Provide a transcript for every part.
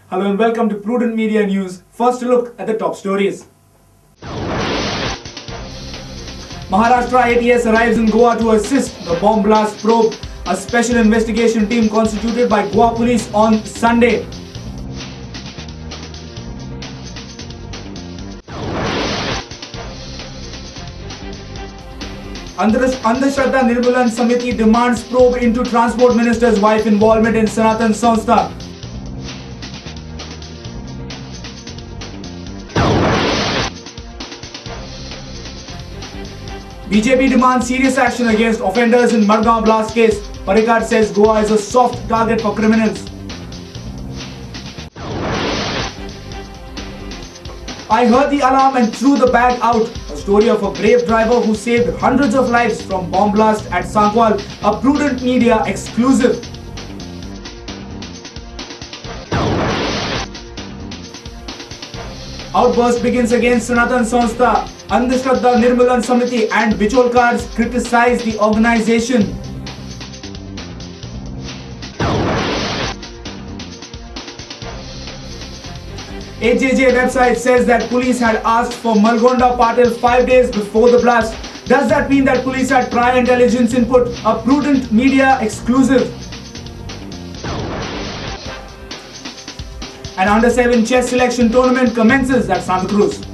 Hello and welcome to Prudent Media News. First a look at the top stories. Maharashtra ATS arrives in Goa to assist the bomb blast probe. A special investigation team constituted by Goa police on Sunday. Andhashraddha Nirmulan Samiti demands probe into Transport Minister's wife involvement in Sanatan Sanstha. BJP demands serious action against offenders in Madgaon blast case. Parikar says Goa is a soft target for criminals. I heard the alarm and threw the bag out. A story of a brave driver who saved hundreds of lives from bomb blast at Sankwal. A Prudent Media exclusive. Outburst begins against Sanatan Sanstha. Andhashraddha Nirmulan Samiti and Bicholkars criticize the organization. AJJ website says that police had asked for Malgonda Patil 5 days before the blast. Does that mean that police had prior intelligence input? A Prudent Media exclusive. An under-7 chess selection tournament commences at Santa Cruz.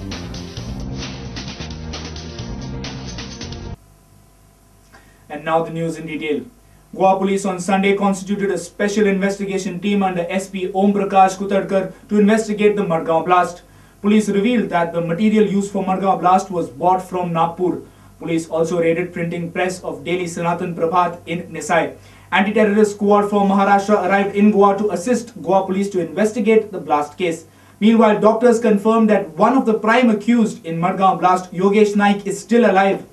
And now the news in detail. Goa police on Sunday constituted a special investigation team under SP Om Prakash Kutadkar to investigate the Madgaon blast. Police revealed that the material used for Madgaon blast was bought from Nagpur. Police also raided printing press of Daily Sanatan Prabhat in Nisai. Anti-terrorist squad from Maharashtra arrived in Goa to assist Goa police to investigate the blast case. Meanwhile, doctors confirmed that one of the prime accused in Madgaon blast, Yogesh Naik, is still alive.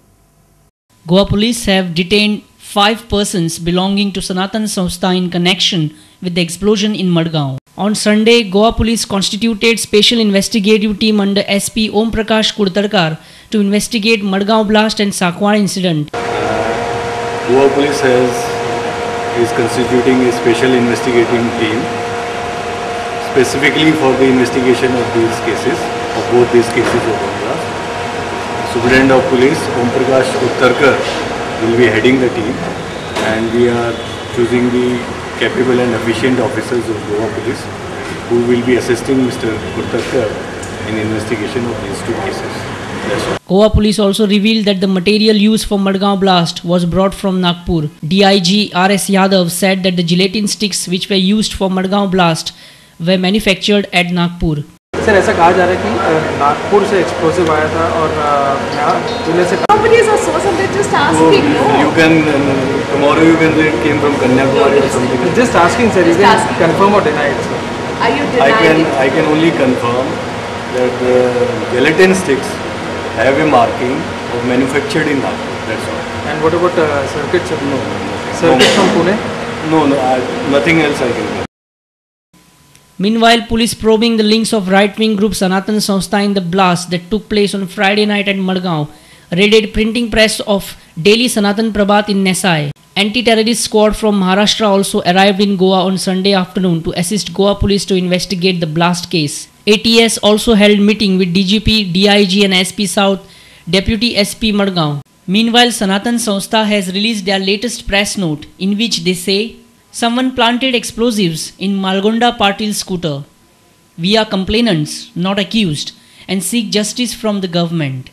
Goa police have detained 5 persons belonging to Sanatan Sanstha in connection with the explosion in Madgaon. On Sunday, Goa police constituted special investigative team under SP Om Prakash Kudtarkar to investigate Madgaon blast and Sankwal incident. Goa police is constituting a special investigating team specifically for the investigation of these cases, of both these cases of bomb blast. Superintendent of Police Om Prakash Kudtarkar will be heading the team, and we are choosing the capable and efficient officers of Goa police who will be assisting Mr. Kudtarkar in investigation of these 2 cases. Goa police also revealed that the material used for Madgaon blast was brought from Nagpur. DIG RS Yadav said that the gelatin sticks which were used for Madgaon blast were manufactured at Nagpur. Sir ऐसा कहा जा रहा है कि नागपुर से explosive आया था और पुणे से companies are so something just asking. You can tomorrow you can say it came from Kanyakumari or something. Just asking, sir. You can confirm or deny it, sir. Are you denying it? I can only confirm that the gelatin sticks have a marking of manufactured in Nagpur. That's all. And what about circuits? No. Circuits from Pune? No, nothing else I can do. Meanwhile, police probing the links of right-wing group Sanatan Sanstha in the blast that took place on Friday night at Madgaon raided printing press of Daily Sanatan Prabhat in Nisai. Anti-terrorist squad from Maharashtra also arrived in Goa on Sunday afternoon to assist Goa police to investigate the blast case. ATS also held meeting with DGP, DIG and SP South, Deputy SP Madgaon. Meanwhile, Sanatan Sanstha has released their latest press note in which they say, "Someone planted explosives in Malgonda Patil's scooter. We are complainants, not accused, and seek justice from the government.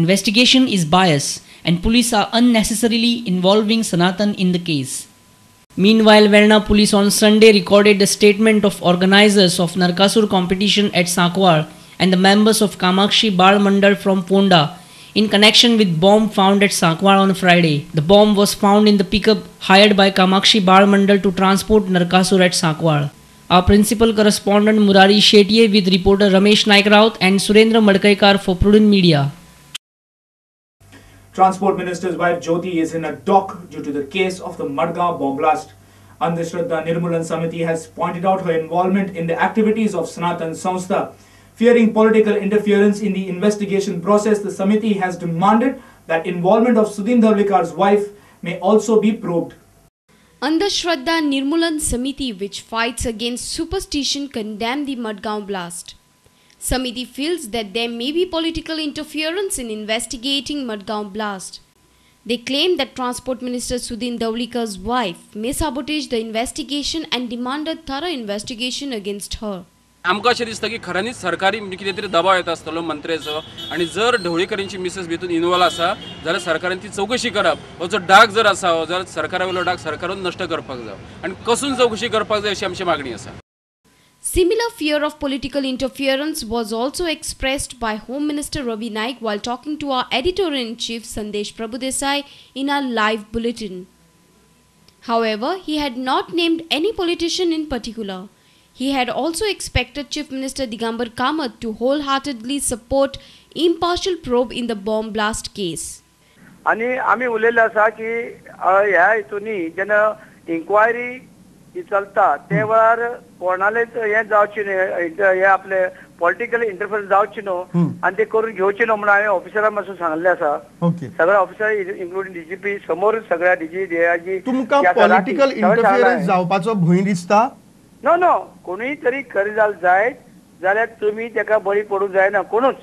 Investigation is biased and police are unnecessarily involving Sanatan in the case." Meanwhile, Verna police on Sunday recorded the statement of organizers of Narkasur competition at Sankwal and the members of Kamakshi Bal Mandal from Ponda in connection with bomb found at Sankwal on Friday. The bomb was found in the pickup hired by Kamakshi Bal Mandal to transport Narkasur at Sankwal. Our principal correspondent Murari Shetye with reporter Ramesh Naik Raut and Surendra Madkaikar for Prudent Media. Transport Minister's wife Jyoti is in a dock due to the case of the Madgaon bomb blast. Andhashraddha Nirmulan Samiti has pointed out her involvement in the activities of Sanatan Sanstha. Fearing political interference in the investigation process, the Samiti has demanded that involvement of Sudhin Dhavlikar's wife may also be probed. Andhashraddha Nirmulan Samiti, which fights against superstition, condemned the Madgaon blast. Samiti feels that there may be political interference in investigating Madgaon blast. They claim that Transport Minister Sudhin Dhawlikar's wife may sabotage the investigation and demanded thorough investigation against her. आमकां अशें दिसता की खऱ्यांनीच सरकारी कितें तरी दबाव येता आसतलो मंत्र्याचो आनी जर ढवळीकरांची मिसेस भितून इन्वॉल्व आसा जाल्यार सरकारान ती चवकशी करप हो जो डाग जर आसा जाल्यार सरकारा वयलो डाग सरकारान नश्ट करपाक जाय आनी कसून चवकशी करपाक जाय अशी आमची मागणी आसा. Similar fear of political interference was also expressed by Home Minister Ravi Naik while talking to our Editor-in-Chief Sandesh Prabhudesai in our live bulletin. However, he had not named any politician in particular. He had also expected Chief Minister Digambar Kamath to wholeheartedly support impartial probe in the bomb blast case. आणि आम्ही उलयले आसा की ह्या हितूनी जेन्ना inquiry चलता ते वेळार कोणालेच हे जावचे न्ही, हे आपले पॉलिटिकल इंटरफरन्स जावचे न्हू आनी ते करून घेवचे न्हू म्हणून हांवें ऑफिसरांक मातसो सांगले आसा. सगळे ऑफिसर इन्क्लुडींग डीजीपी समोर सगळ्या डीजी तुमकां पॉलिटिकल इंटरफरन्स जावपाचो भंय दिसता? नो नो, कोणूय तरी खरें जालें जायत जाल्यार तुमी तेका बळी पडूंक जायना कोणूच,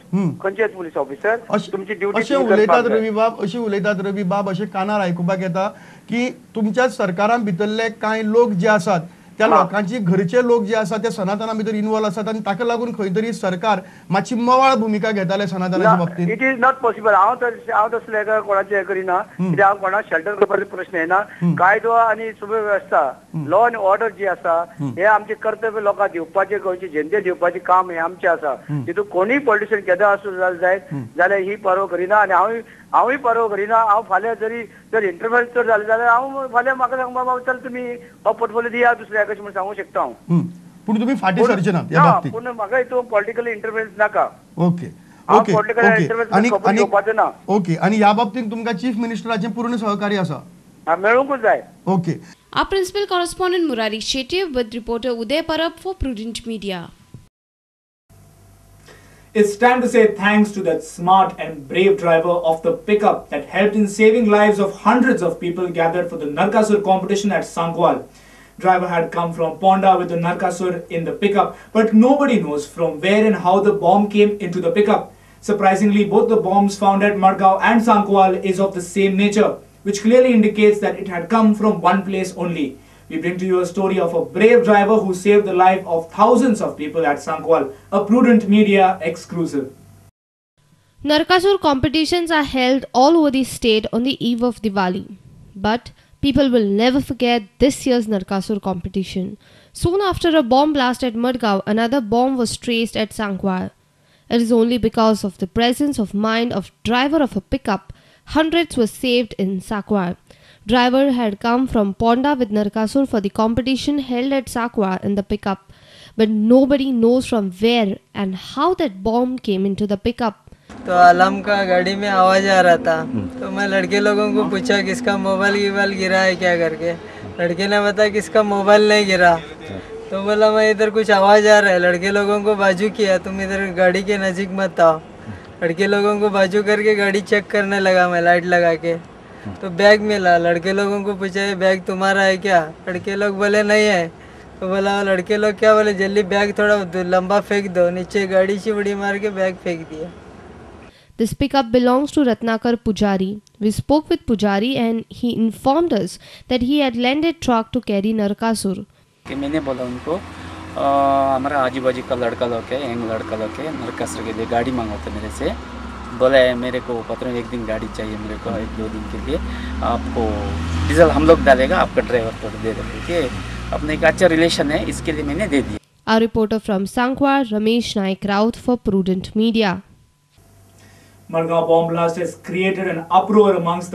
खंयचेच पुलीस ऑफिसर तुमची ड्युटी. अशें उलयतात रवी बाब अशें कानार आयकुपाक येता की तुमच्या सरकारान भितरले कांय लोक जे आसात त्या लोकांची घरचे लोक जे आसात ते सनातना भितर इन्वॉल्व आसात आनी ताका लागून खंय तरी सरकार मातशी मवाळ भुमिका घेताले सनातनाच्या बाबतींत. It is not possible. हांव तसले कोणाचे हे करिना, कित्याक हांव कोणाक शेल्टर करपाचो प्रश्न येना. कायदो आनी सुव्यवस्था, लॉ आनी ऑर्डर जी आसा हे आमचे कर्तव्य लोकांक दिवपाचे, गोंयचे जनते दिवपाचे काम हे आमचे आसा. तितून कोणूय पॉलिटिशियन केदो आसूं जायत जाल्यार ही पर्वा करिना आनी हांवूय पर्वा करिना. हांव फाल्यां जर इंटरफरन्स जर जालें जाल्यार हांव फाल्यां म्हाका सांग बाबा चल तुमी हो पोर्टफोलियो दिया दुसऱ्याक अशें म्हणून सांगूंक शकता हांव. पूण तुमी फाटीं सरचे ना ह्या बाबतींत? पूण म्हाका हितून पॉलिटिकल इंटरफरन्स नाका. Okay okay. आनी ह्या बाबतींत तुमकां चीफ मिनिस्टराचें पूर्ण सहकार्य आसा? मेळूंकूच जाय. Okay. Our principal correspondent Murari Shetye with reporter Uday Parab for Prudent Media. It's time to say thanks to that smart and brave driver of the pickup that helped in saving lives of hundreds of people gathered for the Narkasur competition at Sankwal. Driver had come from Ponda with the Narkasur in the pickup, but nobody knows from where and how the bomb came into the pickup. Surprisingly, both the bombs found at Madgaon and Sankwal is of the same nature, which clearly indicates that it had come from one place only. We bring to you a story of a brave driver who saved the life of thousands of people at Sankwal, a Prudent Media exclusive. Narkasur competitions are held all over the state on the eve of Diwali. But people will never forget this year's Narkasur competition. Soon after a bomb blast at Madgaon, another bomb was traced at Sankwal. It is only because of the presence of mind of driver of a pickup, hundreds were saved in Sankwal. Driver had come from Ponda with Narkasur for the competition held at Sankwal in the pickup, but nobody knows from where and how that bomb came into the pickup. तो alarm का गाड़ी में आवाज़ आ रहा था, तो मैं लड़के लोगों को पूछा किसका मोबाइल गिरा है क्या करके. लड़के ने बताया किसका मोबाइल नहीं गिरा. तो बोला मैं इधर कुछ आवाज़ आ रहा है. लड़के लोगों को बाजू किया, तुम इधर गाड़ी के नज़दीक मत आओ. लड़के लोगों को बाजू करके गाड़ी चेक करने लगा मैं लाइट लगा के. तो बैग मिला. लड़के लोगों को पूछा ये बैग तुम्हारा है क्या? लड़के लोग बोले नहीं है. तो बोला लड़के लोग क्या बोले जल्दी बैग थोड़ा लंबा फेंक दो. नीचे गाड़ी से उड़ी मार के बैग फेंक दिया. This pickup belongs to Ratnakar Pujari. We spoke with Pujari and he informed us that he had lent a truck to carry Narkasur. कि मैंने बोला उनको हमारा आजू बाजू का लड़का लोग है, यंग लड़का लोग है, नरकासुर के लिए गाड़ी मांगा था मेरे से. बोला है मेरे को पत्र में एक दिन गाड़ी चाहिए मेरे को 1-2 दिन के लिए, आपको डीजल हम लोग डालेगा, आपका ड्राइवर को दे देंगे कि अपने एक अच्छा रिलेशन है, इसके लिए मैंने दे दिया. Our reporter from Sankwal, Ramesh Naik Raut for Prudent Media. Madgaon bomb blast has created an uproar amongst the